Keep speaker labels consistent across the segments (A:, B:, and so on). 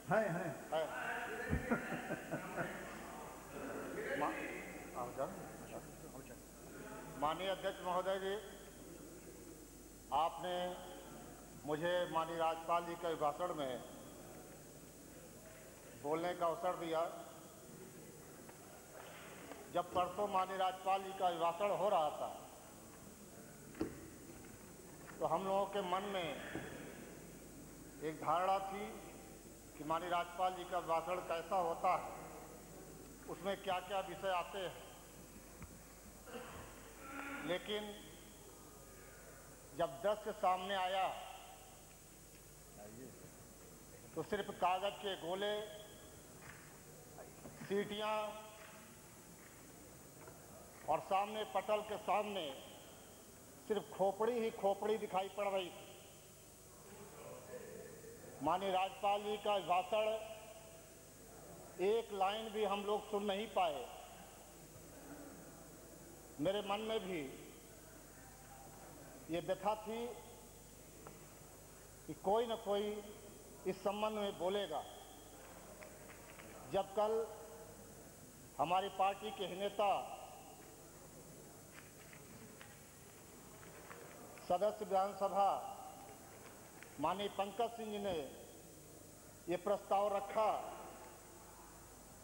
A: है।
B: माननीय अध्यक्ष महोदय जी, आपने मुझे माननीय राज्यपाल जी के भाषण में बोलने का अवसर दिया। जब परसों माननीय राज्यपाल जी का भाषण हो रहा था तो हम लोगों के मन में एक धारणा थी कि माननीय राज्यपाल जी का भाषण कैसा होता है, उसमें क्या क्या विषय आते हैं। लेकिन जब दृश्य सामने आया तो सिर्फ कागज के गोले, सीटियां और सामने पटल के सामने सिर्फ खोपड़ी ही खोपड़ी दिखाई पड़ रही थी। माननीय राज्यपाल जी का भाषण एक लाइन भी हम लोग सुन नहीं पाए। मेरे मन में भी ये व्यथा थी कि कोई न कोई इस संबंध में बोलेगा। जब कल हमारी पार्टी के नेता सदस्य विधानसभा माननीय पंकज सिंह जी ने ये प्रस्ताव रखा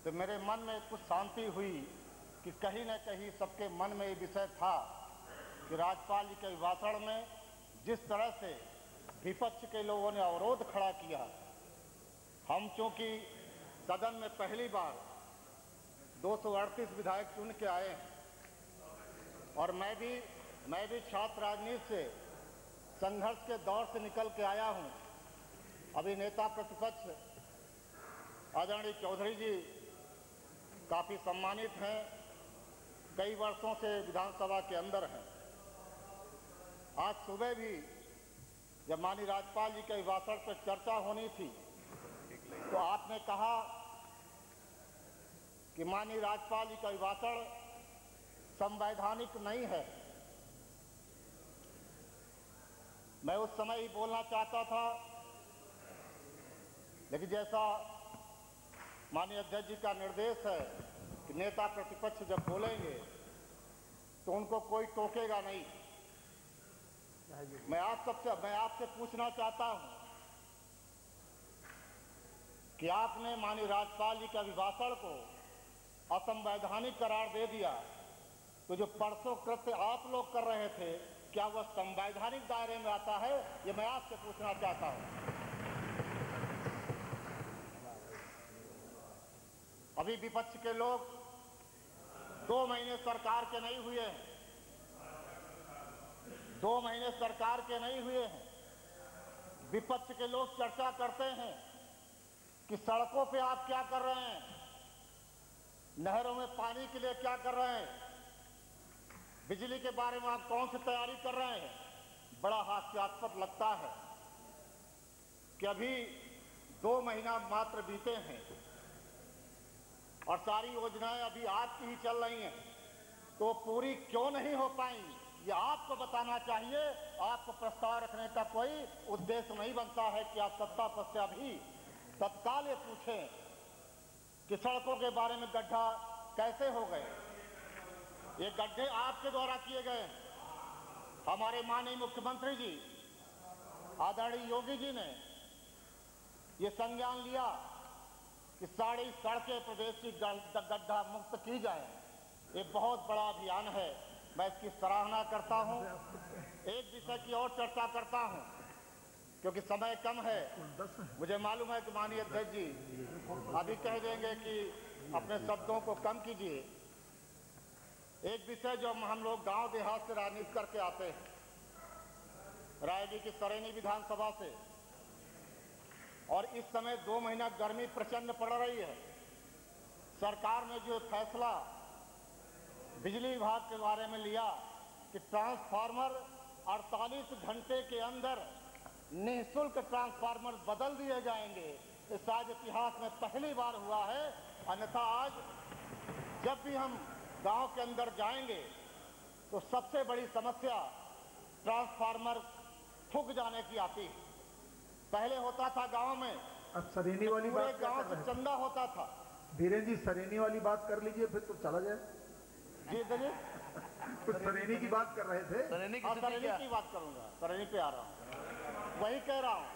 B: तो मेरे मन में कुछ शांति हुई कि कहीं न कहीं सबके मन में ये विषय था कि राज्यपाल जी के भाषण में जिस तरह से विपक्ष के लोगों ने अवरोध खड़ा किया, हम चूंकि सदन में पहली बार 238 विधायक चुन के आए हैं और मैं भी छात्र राजनीति से संघर्ष के दौर से निकल के आया हूं। अभी नेता प्रतिपक्ष आदरणीय चौधरी जी काफी सम्मानित हैं, कई वर्षों से विधानसभा के अंदर हैं। आज सुबह भी जब माननीय राज्यपाल जी के भाषण पर चर्चा होनी थी तो आपने कहा कि माननीय राज्यपाल जी का भाषण संवैधानिक नहीं है। मैं उस समय ही बोलना चाहता था, लेकिन जैसा माननीय अध्यक्ष जी का निर्देश है कि नेता प्रतिपक्ष जब बोलेंगे तो उनको कोई टोकेगा नहीं। मैं आपसे पूछना चाहता हूं कि आपने माननीय राज्यपाल जी के अभिभाषण को असंवैधानिक करार दे दिया, तो जो परसों कृत्य आप लोग कर रहे थे क्या वह संवैधानिक दायरे में आता है? ये मैं आपसे पूछना चाहता हूं। अभी विपक्ष के लोग 2 महीने सरकार के नहीं हुए हैं, 2 महीने सरकार के नहीं हुए हैं। विपक्ष के लोग चर्चा करते हैं कि सड़कों पे आप क्या कर रहे हैं, नहरों में पानी के लिए क्या कर रहे हैं, बिजली के बारे में आप कौन सी तैयारी कर रहे हैं। बड़ा हास्यास्पद लगता है कि अभी 2 महीना मात्र बीते हैं और सारी योजनाएं अभी आपकी ही चल रही हैं, तो पूरी क्यों नहीं हो पाएंगी ये आपको बताना चाहिए। आपको प्रस्ताव रखने का कोई उद्देश्य नहीं बनता है कि आप सत्ता पश्चात भी तत्काल ये पूछें कि सड़कों के बारे में गड्ढा कैसे हो गए। ये गड्ढे आपके द्वारा किए गए। हमारे माननीय मुख्यमंत्री जी आदरणीय योगी जी ने ये संज्ञान लिया कि सारी सड़कें प्रदेश की गड्ढा मुक्त की जाए। ये बहुत बड़ा अभियान है, मैं इसकी सराहना करता हूं। एक विषय की और चर्चा करता हूं क्योंकि समय कम है। मुझे मालूम है कि माननीय अध्यक्ष जी अभी कह देंगे कि अपने शब्दों को कम कीजिए। एक विषय जो हम लोग गांव देहात से राजनीति करके आते हैं, रायडी की सरेनी विधानसभा से, और इस समय 2 महीना गर्मी प्रचंड पड़ रही है। सरकार ने जो फैसला बिजली विभाग के बारे में लिया कि ट्रांसफार्मर 48 घंटे के अंदर निःशुल्क ट्रांसफार्मर बदल दिए जाएंगे, ये शायद इतिहास में पहली बार हुआ है। अन्यथा आज जब भी हम गांव के अंदर जाएंगे तो सबसे बड़ी समस्या ट्रांसफार्मर फूंक जाने की आती है। पहले होता था गांव में
A: अब सरेनी वाली
B: पूरे
A: बात क्या
B: गांव
A: कर
B: से
A: रहे हैं?
B: चंदा होता था।
A: धीरेन्द्र जी, सरेनी वाली बात कर लीजिए, फिर तो चला जाए।
B: जी दलील
A: कुछ सरेनी की बात कर रहे थे।
B: सरेनी की बात करूंगा, सरेनी पे आ रहा हूँ, वही कह रहा हूँ,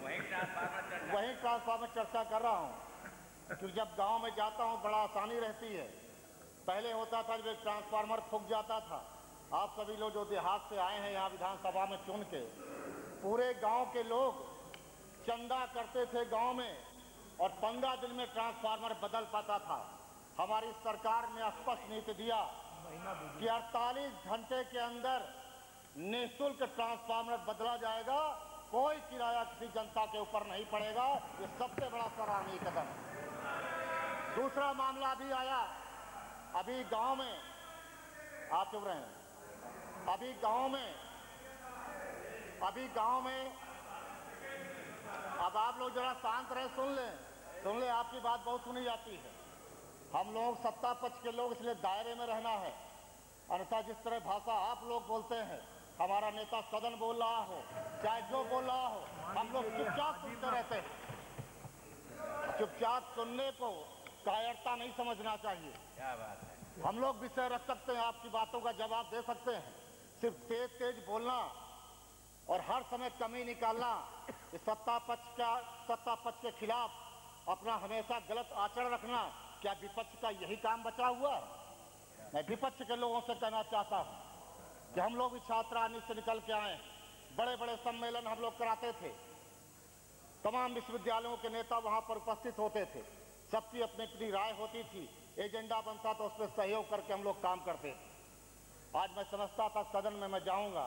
B: वही ट्रांसफार्मर चर्चा कर रहा हूँ। क्योंकि जब गांव में जाता हूँ बड़ा आसानी रहती है। पहले होता था जब ट्रांसफार्मर फूक जाता था, आप सभी लोग जो देहात से आए हैं यहाँ विधानसभा में चुन के, पूरे गांव के लोग चंदा करते थे गांव में, और 15 दिन में ट्रांसफार्मर बदल पाता था। हमारी सरकार ने स्पष्ट नीति दिया कि 48 घंटे के अंदर निःशुल्क ट्रांसफार्मर बदला जाएगा, कोई किराया किसी जनता के ऊपर नहीं पड़ेगा। ये सबसे बड़ा सराहनीय कदम है। दूसरा मामला भी आया, अभी गांव में, आप चुप रहे हैं, अभी गांव में अब आप लोग जरा शांत रहे, सुन लें, आपकी बात बहुत सुनी जाती है। हम लोग सत्ता पक्ष के लोग इसलिए दायरे में रहना है, अन्यथा जिस तरह भाषा आप लोग बोलते हैं, हमारा नेता सदन बोल रहा हो चाहे जो बोल रहा हो, हम लोग चुपचाप सुनते रहते हैं। चुपचाप सुनने को कायरता नहीं समझना चाहिए।
C: क्या बात है।
B: हम लोग विषय रख सकते हैं, आपकी बातों का जवाब दे सकते हैं। सिर्फ तेज बोलना और हर समय कमी निकालना, इस सत्ता पक्ष के खिलाफ अपना हमेशा गलत आचरण रखना, क्या विपक्ष का यही काम बचा हुआ है? मैं विपक्ष के लोगों से कहना चाहता हूं कि हम लोग भी छात्रावास से निकल के आए, बड़े बड़े सम्मेलन हम लोग कराते थे, तमाम विश्वविद्यालयों के नेता वहां पर उपस्थित होते थे, सबकी अपनी अपनी राय होती थी, एजेंडा बनता तो उस पर सहयोग करके हम लोग काम करते थे। आज मैं समझता था सदन में मैं जाऊंगा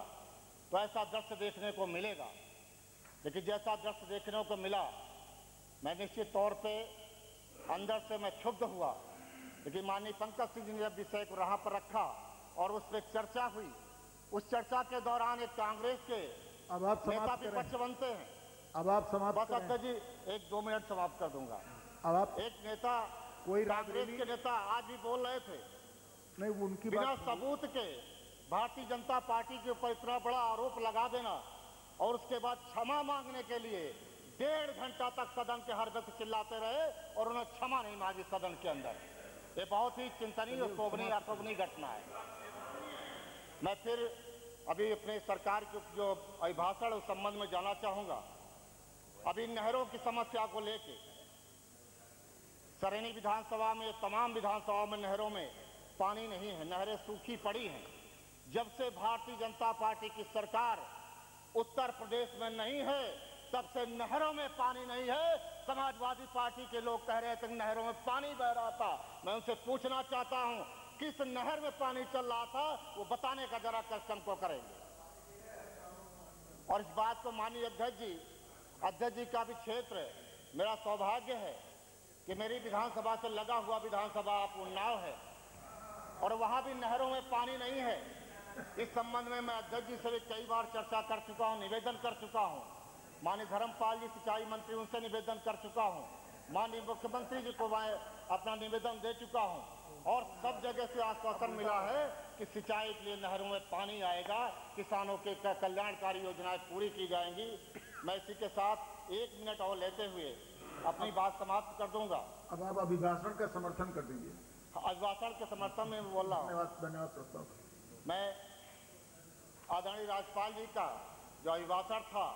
B: तो ऐसा दृश्य देखने को मिलेगा, लेकिन जैसा दृश्य देखने को मिला, मैं निश्चित तौर पे अंदर से मैं क्षुब्ध हुआ। लेकिन माननीय पंकज सिंह जी ने जब विषय को यहाँ पर रखा और उस पर चर्चा हुई, उस चर्चा के दौरान एक कांग्रेस के
A: अब आप
B: नेता
A: समाप्त
B: विपक्ष
A: करें।
B: बनते हैं।
A: अब आप समाप्त
B: बस
A: करें।
B: अध्यक्ष जी 1-2 मिनट समाप्त कर दूंगा।
A: अब आप
B: एक नेता,
A: कोई
B: कांग्रेस के नेता आज भी बोल रहे थे,
A: नहीं, उनकी
B: बिना
A: बात
B: सबूत के भारतीय जनता पार्टी के ऊपर इतना बड़ा आरोप लगा देना और उसके बाद क्षमा मांगने के लिए 1.5 घंटा तक सदन के हर व्यक्ति चिल्लाते रहे और उन्हें क्षमा नहीं मांगी सदन के अंदर। ये बहुत ही चिंतनीय और शोभनीय घटना है। मैं फिर अभी अपने सरकार के जो अभिभाषण उस संबंध में जाना चाहूंगा। अभी नहरों की समस्या को लेके सरेनी विधानसभा में, तमाम विधानसभाओं में नहरों में पानी नहीं है, नहरें सूखी पड़ी हैं। जब से भारतीय जनता पार्टी की सरकार उत्तर प्रदेश में नहीं है, तब से नहरों में पानी नहीं है। समाजवादी पार्टी के लोग कह रहे थे नहरों में पानी बह रहा था। मैं उनसे पूछना चाहता हूं, किस नहर में पानी चल रहा था, वो बताने का जरा कष्ट हमको करेंगे। और इस बात को माननीय अध्यक्ष जी का भी क्षेत्र, मेरा सौभाग्य है कि मेरी विधानसभा से लगा हुआ विधानसभा उन्नाव है और वहां भी नहरों में पानी नहीं है। इस संबंध में मैं अध्यक्ष जी से भी कई बार चर्चा कर चुका हूं, निवेदन कर चुका हूं। माननीय धर्मपाल जी सिंचाई मंत्री, उनसे निवेदन कर चुका हूं। माननीय मुख्यमंत्री जी को मैं अपना निवेदन दे चुका हूं और सब जगह से आश्वासन मिला है कि सिंचाई के लिए नहरों में पानी आएगा, किसानों के कल्याणकारी योजनाएं पूरी की जाएंगी। मैं इसी के साथ 1 मिनट और लेते हुए अपनी बात समाप्त कर दूंगा।
A: अब आप अभिभाषण का समर्थन कर दीजिए।
B: अभिभाषण के समर्थन में बोल रहा हूँ।
A: धन्यवाद प्रस्ताव।
B: मैं आदरणीय राज्यपाल जी का जो अभिभाषण था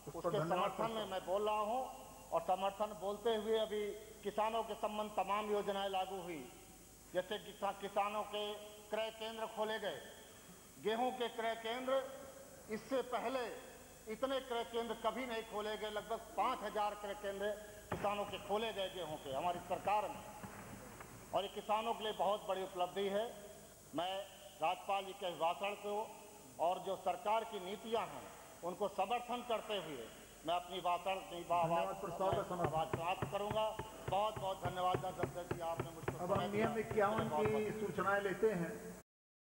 B: उसके समर्थन में मैं बोल रहा हूँ और समर्थन बोलते हुए अभी किसानों के संबंध तमाम योजनाएं लागू हुई, जैसे किसानों के क्रय केंद्र खोले गए, गेहूं के क्रय केंद्र, इससे पहले इतने क्रय केंद्र कभी नहीं खोले गए। लगभग 5000 क्रय केंद्र किसानों के खोले गए गेहूं के हमारी सरकार में, और ये किसानों के लिए बहुत बड़ी उपलब्धि है। मैं राज्यपाल जी के अभिभाषण को और जो सरकार की नीतियां हैं उनको समर्थन करते हुए मैं अपनी
A: प्रस्ताव का
B: आवाज समाप्त करूंगा। बहुत बहुत धन्यवाद अध्यक्ष जी, आपने मुझको
A: अब हम नियम 51 की सूचनाएं लेते हैं।